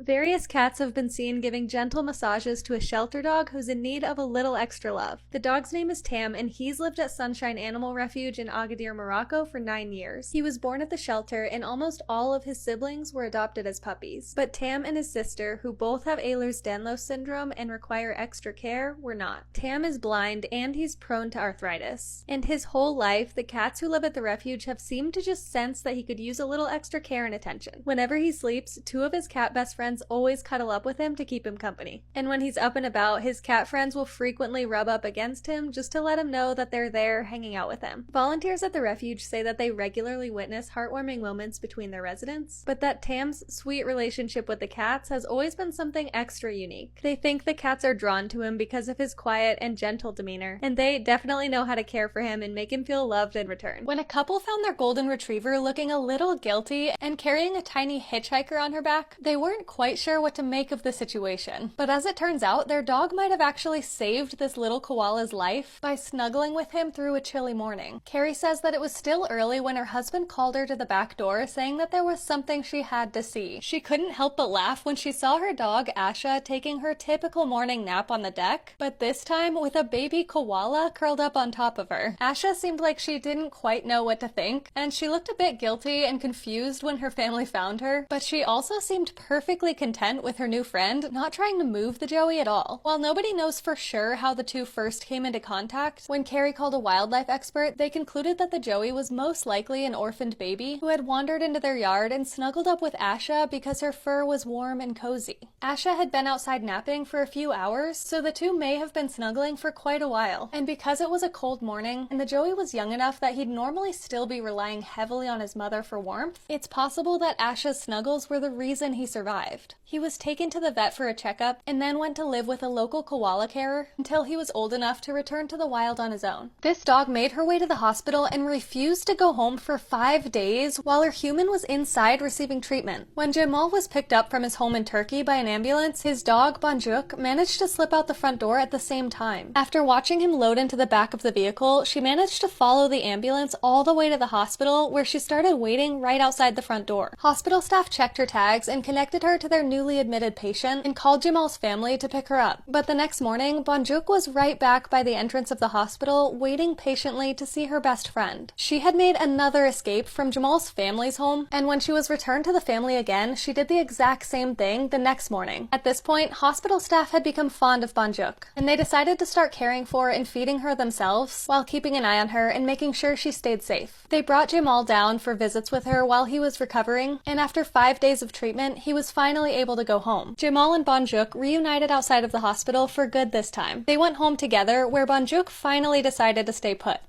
Various cats have been seen giving gentle massages to a shelter dog who's in need of a little extra love. The dog's name is Tam, and he's lived at Sunshine Animal Refuge in Agadir, Morocco for 9 years. He was born at the shelter, and almost all of his siblings were adopted as puppies. But Tam and his sister, who both have Ehlers-Danlos syndrome and require extra care, were not. Tam is blind, and he's prone to arthritis. And his whole life, the cats who live at the refuge have seemed to just sense that he could use a little extra care and attention. Whenever he sleeps, 2 of his cat best friends always cuddle up with him to keep him company. And when he's up and about, his cat friends will frequently rub up against him just to let him know that they're there hanging out with him. Volunteers at the refuge say that they regularly witness heartwarming moments between their residents, but that Tam's sweet relationship with the cats has always been something extra unique. They think the cats are drawn to him because of his quiet and gentle demeanor, and they definitely know how to care for him and make him feel loved in return. When a couple found their golden retriever looking a little guilty and carrying a tiny hitchhiker on her back, they weren't quite sure what to make of the situation. But as it turns out, their dog might have actually saved this little koala's life by snuggling with him through a chilly morning. Kerry says that it was still early when her husband called her to the back door saying that there was something she had to see. She couldn't help but laugh when she saw her dog Asha taking her typical morning nap on the deck, but this time with a baby koala curled up on top of her. Asha seemed like she didn't quite know what to think, and she looked a bit guilty and confused when her family found her, but she also seemed perfectly content with her new friend, not trying to move the joey at all. While nobody knows for sure how the two first came into contact, when Kerry called a wildlife expert, they concluded that the joey was most likely an orphaned baby who had wandered into their yard and snuggled up with Asha because her fur was warm and cozy. Asha had been outside napping for a few hours, so the two may have been snuggling for quite a while. And because it was a cold morning, and the joey was young enough that he'd normally still be relying heavily on his mother for warmth, it's possible that Asha's snuggles were the reason he survived. He was taken to the vet for a checkup and then went to live with a local koala carer until he was old enough to return to the wild on his own. This dog made her way to the hospital and refused to go home for 5 days while her human was inside receiving treatment. When Jamal was picked up from his home in Turkey by an ambulance, his dog Bonjuk managed to slip out the front door at the same time. After watching him load into the back of the vehicle, she managed to follow the ambulance all the way to the hospital, where she started waiting right outside the front door. Hospital staff checked her tags and connected her to their newly admitted patient and called Jamal's family to pick her up. But the next morning, Bonjuk was right back by the entrance of the hospital, waiting patiently to see her best friend. She had made another escape from Jamal's family's home, and when she was returned to the family again, she did the exact same thing the next morning. At this point, hospital staff had become fond of Bonjuk, and they decided to start caring for and feeding her themselves while keeping an eye on her and making sure she stayed safe. They brought Jamal down for visits with her while he was recovering, and after 5 days of treatment, he was finally able to go home. Jamal and Bonjuk reunited outside of the hospital for good this time. They went home together, where Bonjuk finally decided to stay put.